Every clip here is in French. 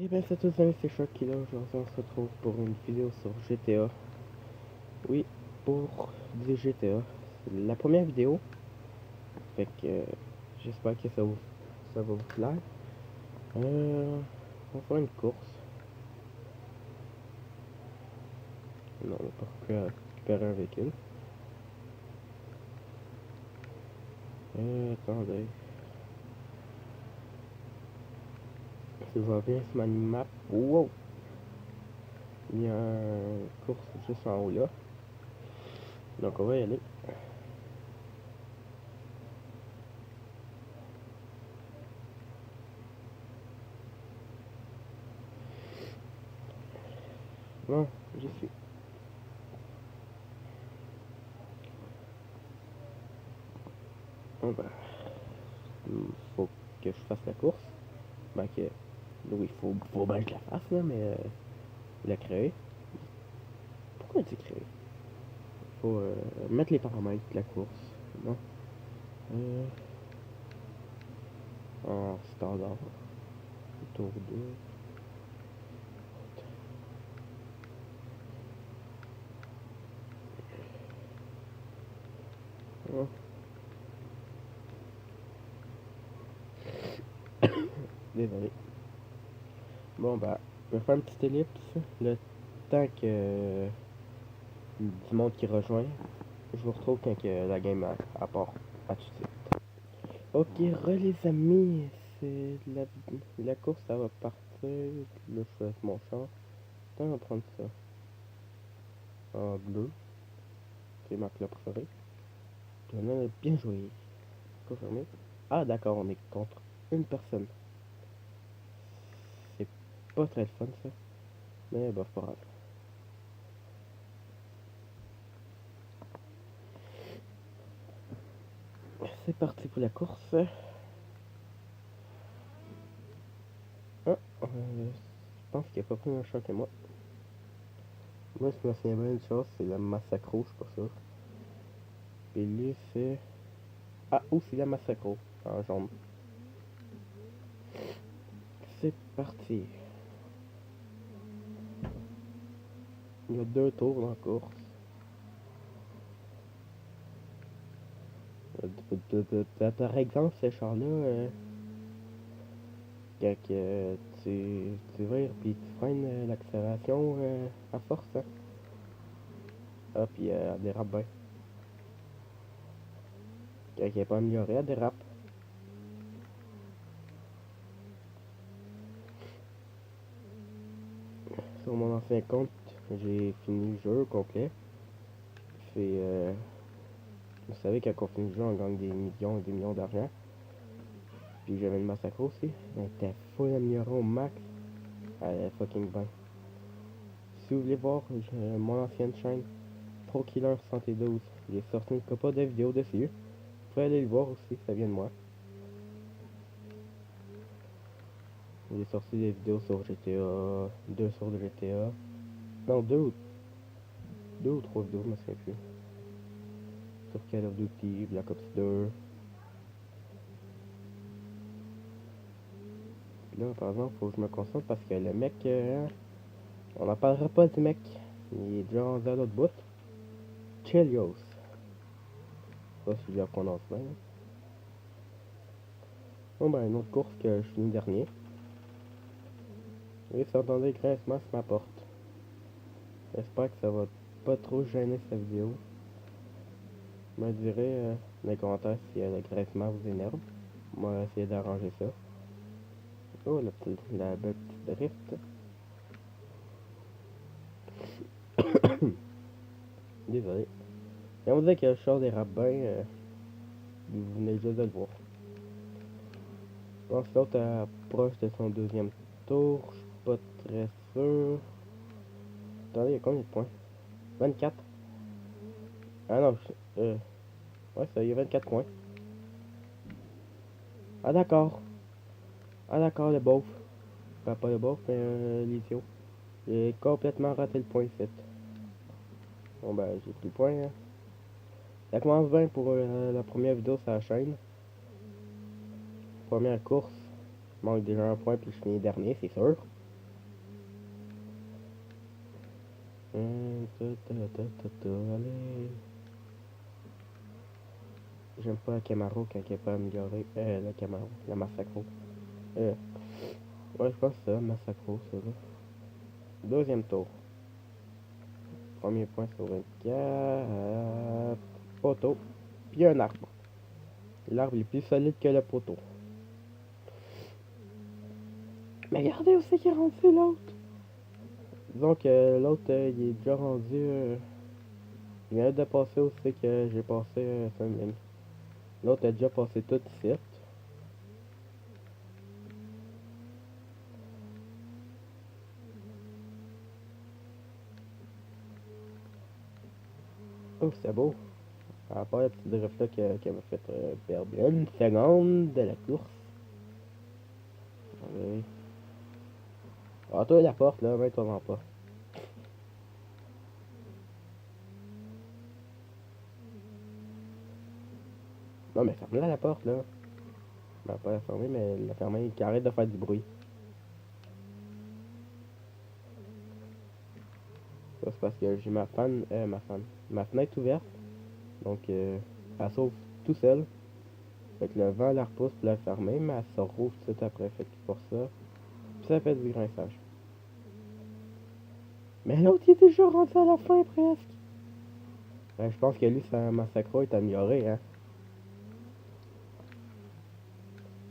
Et bien c'est tous amis, c'est Choc qui là, aujourd'hui on se retrouve pour une vidéo sur GTA. Oui, pour du GTA. C'est la première vidéo, fait que j'espère que ça va vous plaire. On va faire une course. Non, on va pas récupérer un véhicule. Attendez. Si je vois bien sur ma map, wow! Il y a une course juste en haut là. Donc on va y aller. Bon, j'y suis. Bon ben, faut que je fasse la course. Ben que, oui, faut bien que je la fasse là, mais la créer. Pourquoi tu créer? Faut mettre les paramètres de la course. Bon. Euh, En standard. Tour 2. Oh, désolé. Bon bah, je vais faire une petite ellipse. Le temps que du monde qui rejoint, je vous retrouve quand que la game à part. À tout de suite. Ok, les amis, c'est la course, ça va partir. Là, je choisis mon char. Attends, on va prendre ça. En bleu. C'est ma couleur préférée. On a bien joué. Confirmé. Ah, d'accord, on est contre une personne. C'est pas très fun ça. Mais bah, c'est pas grave. C'est parti pour la course. Ah, je pense qu'il a pas pris un choc que moi. Moi, je me souviens bien une chose, c'est la Massacro, je suis pas sûr. Et lui, c'est. Ah, ou c'est la Massacro, en jaune. C'est parti. Il y a 2 tours dans la course. Par exemple, ce char-là, quand tu vires puis tu freines l'accélération à force, hein. Ah, puis elle dérape bien. Quand elle n'est pas améliorée, elle dérape. Sur mon ancien compte, j'ai fini le jeu au complet. C'est, vous savez, quand on finit le jeu, on gagne des millions et des millions d'argent. Puis j'avais une massacre aussi. Elle était full améliorée au max. Elle est fucking bien. Si vous voulez voir mon ancienne chaîne, ProKiller 72, j'ai sorti une couple de vidéos dessus. Vous pouvez aller le voir aussi, ça vient de moi. J'ai sorti des vidéos sur GTA, 2 sur le GTA. Non, deux ou trois vidéos, je me souviens plus. Sur Call of Duty, Black Ops 2. Puis là, par exemple, faut que je me concentre parce que le mec, on n'en parlera pas du mec. Il est déjà rendu à l'autre bout. Chelios. Je sais pas si je la prononce bien. Bon, ben, une autre course que je finis dernier. Et ça entendait grincement sur ma porte. J'espère que ça va pas trop gêner cette vidéo. Vous me direz dans les commentaires si le grincement vous énerve. Moi, on va essayer d'arranger ça. Oh, la belle petite drift. Désolé. Et on dirait que le char dérape bien. Vous venez juste de le voir. Je pense que l'autre approche de son deuxième tour. Je suis pas très sûr. Attendez, il y a combien de points? 24. Ah non, ouais, ça y est, 24 points. Ah d'accord. Ah d'accord, le beauf. Enfin, pas le beauf, mais l'idiot. J'ai complètement raté le point ici. Bon ben, j'ai pris le point. Hein. Ça commence bien pour la première vidéo sur la chaîne. Première course. Je manque déjà un point puis je finis dernier, c'est sûr. Allez. J'aime pas la Camaro quand elle est pas améliorée. La Camaro, la Massacro. Ouais, je pense que c'est ça, Massacro, ça là. Deuxième tour. Premier point sur 24. Poteau. Puis un arbre. L'arbre est plus solide que le poteau. Mais regardez où c'est qu'il est rendu l'autre. Disons que l'autre, il est déjà rendu. Il vient de passer où c'est que j'ai passé Sunline. L'autre a déjà passé tout ici. Oh, c'est beau. À part la petite drift là qui m'a fait perdre une seconde de la course. Allez. Ah, toi, la porte là, mets-toi pas. Non, mais ferme-la la porte là. Ben, pas la fermer, mais la fermer, qui arrête de faire du bruit. Ça, c'est parce que j'ai ma fenêtre ouverte. Donc, elle s'ouvre tout seul. Fait que le vent la repousse pour la fermer, mais elle se rouvre tout de suite après. Fait que pour ça, puis ça fait du grinçage. Mais l'autre, il est déjà rendu à la fin presque. Ben, je pense que lui, sa massacre est amélioré, hein.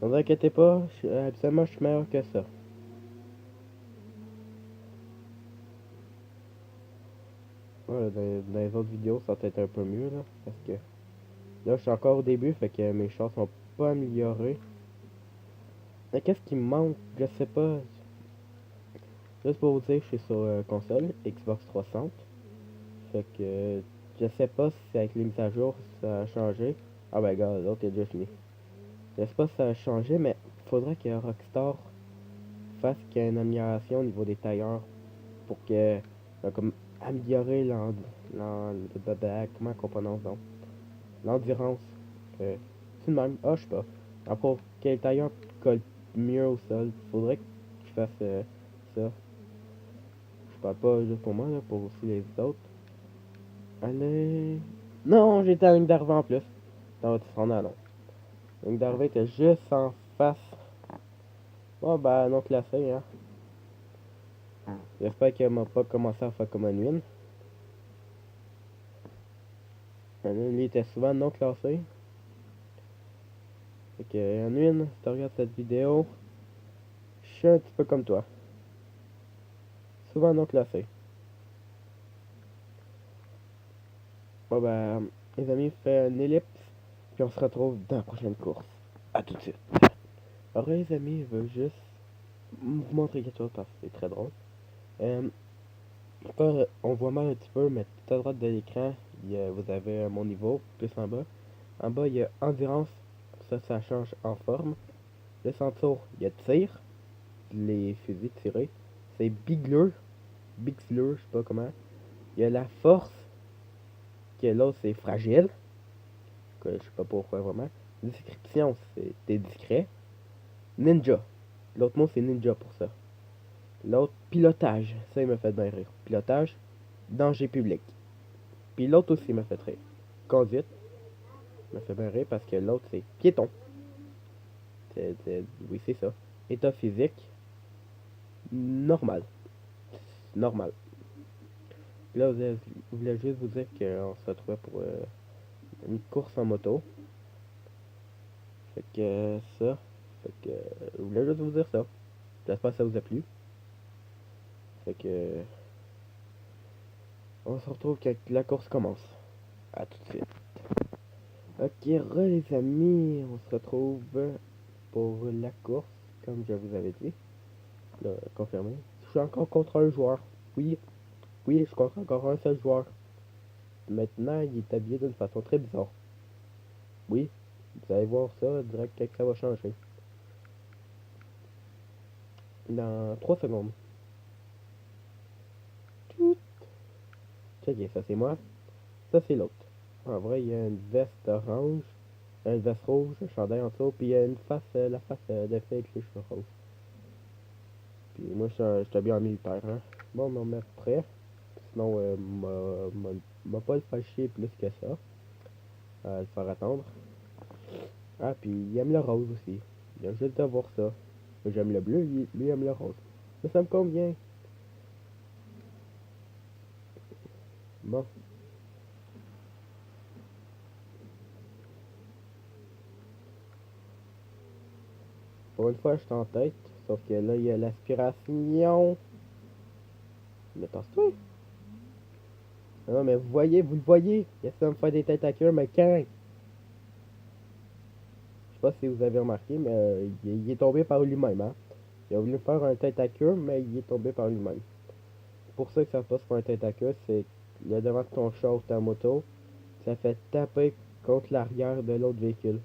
Ne vous inquiétez pas, habituellement, je suis meilleur que ça. Ouais, dans les autres vidéos, ça va être un peu mieux, là. Parce que là, je suis encore au début, fait que mes chances sont pas améliorées. Mais qu'est-ce qui me manque? Je sais pas. Juste pour vous dire, je suis sur console, Xbox 360. Fait que je sais pas si avec les mises à jour ça a changé. Ah ben gars, l'autre est déjà fini. Je sais pas si ça a changé, mais faudrait que Rockstar fasse qu'il y ait une amélioration au niveau des tailleurs pour que comme améliorer comment qu'on prononce donc l'endurance. C'est le même. Ah je sais pas. Alors pour que les tailleurs collent mieux au sol, faudrait que je fasse ça. Je parle pas juste pour moi là, pour aussi les autres. Allez. Non, j'étais à la ligne d'arrivée en plus. Ça va te rendre à long. La ligne d'arrivée était juste en face. Bon, bah, non classé, hein. J'espère qu'elle m'a pas commencé à faire comme un win. Lui était souvent non classé. Fait que, un win, si tu regardes cette vidéo, je suis un petit peu comme toi. Souvent non classé. Bon, bah, les amis, fait une ellipse. Puis on se retrouve dans la prochaine course. À tout de suite. Alors, les amis, je veux juste vous montrer quelque chose parce que c'est très drôle. On voit mal un petit peu, mais tout à droite de l'écran, vous avez mon niveau, plus en bas. En bas, il y a endurance, ça change en forme. Le centaure, il y a tir, les fusils tirés. C'est Bigler, je sais pas comment. Il y a la force, que l'autre c'est fragile, que je sais pas pourquoi vraiment. Description, c'est discret. Ninja, l'autre mot c'est ninja pour ça. L'autre, pilotage, ça il me fait bien rire. Pilotage, danger public. Puis l'autre aussi m'a fait rire. Conduite, me fait bien rire parce que l'autre c'est piéton. Oui, c'est ça. État physique, normal. Normal. Là, je voulais juste vous dire qu'on se retrouvait pour une course en moto. Fait que ça. Fait que je voulais juste vous dire ça. J'espère que ça vous a plu. Fait que on se retrouve quand la course commence. À tout de suite. Ok, les amis, on se retrouve pour la course, comme je vous avais dit. Là, confirmé. Je suis encore contre un joueur. Oui, oui, je suis contre encore un seul joueur. Maintenant, il est habillé d'une façon très bizarre. Oui, vous allez voir ça, direct que ça va changer. Dans 3 secondes. Check, ça c'est moi. Ça c'est l'autre. En vrai, il y a une veste orange, une veste rouge, un chandail en dessous, puis il y a une face, la face de fée avec les cheveux roses. Puis moi, je suis habillé en militaire. Hein. Bon, on va mettre prêt. sinon, m'a pas le faire chier plus que ça. Le faire attendre. Ah, puis il aime le rose aussi. Il a juste de voir ça. J'aime le bleu, lui aime le rose. Mais ça me convient. Bon. Pour une fois, je suis en tête. Sauf que là, il y a l'aspiration. Mais tasse-toi. Non, mais vous le voyez. Il essaie de me faire des têtes à queue, mais quand? Je sais pas si vous avez remarqué, mais il est tombé par lui-même, hein. Il a voulu faire un tête à queue, mais il est tombé par lui-même. Pour ça que ça passe pour un tête à queue, c'est le devant de ton char ou ta moto, ça fait taper contre l'arrière de l'autre véhicule.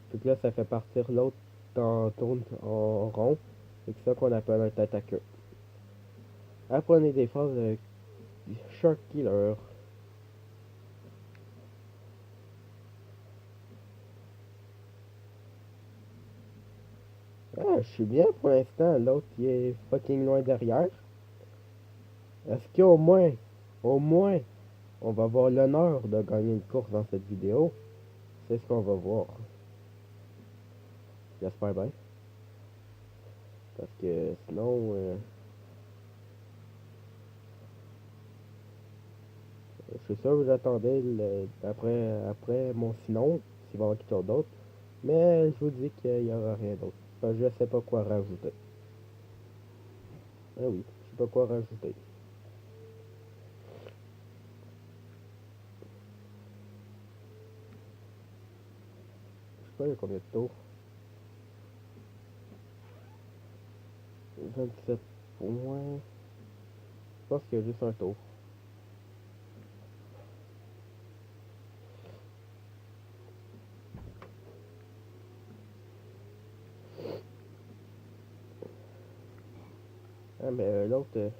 Puis que là, ça fait partir l'autre tourne en rond. C'est ça qu'on appelle un tête à queue. Apprenez des phrases de Shark Killer. Ah, je suis bien pour l'instant. L'autre, il est fucking loin derrière. Est-ce au moins, on va avoir l'honneur de gagner une course dans cette vidéo? C'est ce qu'on va voir. J'espère bien. Parce que sinon, je suis sûr que j'attendais après mon sinon, s'il va y avoir quelque chose d'autre. Mais je vous dis qu'il n'y aura rien d'autre. Enfin, je sais pas quoi rajouter. Ah oui, je sais pas quoi rajouter. Je sais pas, il y a combien de tours? 27 points. Je pense qu'il y a juste un tour. Ah, mais l'autre.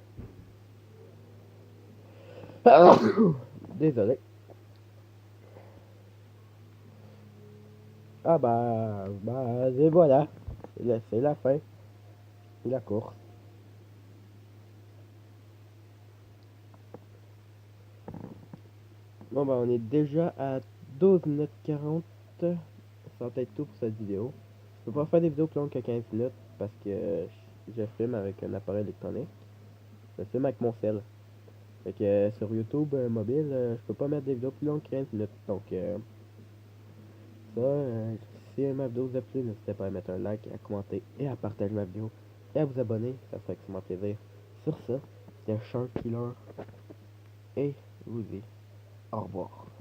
Désolé. Ah bah, et voilà. C'est la fin de la course. Bon bah, on est déjà à 12 minutes 40. Ça va être tout pour cette vidéo. Je peux pas faire des vidéos plus longues que 15 minutes parce que je filme avec un appareil électronique. Je filme avec mon cell. Fait que sur YouTube mobile, je peux pas mettre des vidéos plus longues que 15 minutes. Donc ça, si ma vidéo vous a plu, n'hésitez pas à mettre un like, à commenter et à partager ma vidéo. Et à vous abonner, ça ferait extrêmement plaisir. Sur ça, c'était Shark Killer. Et je vous dis au revoir.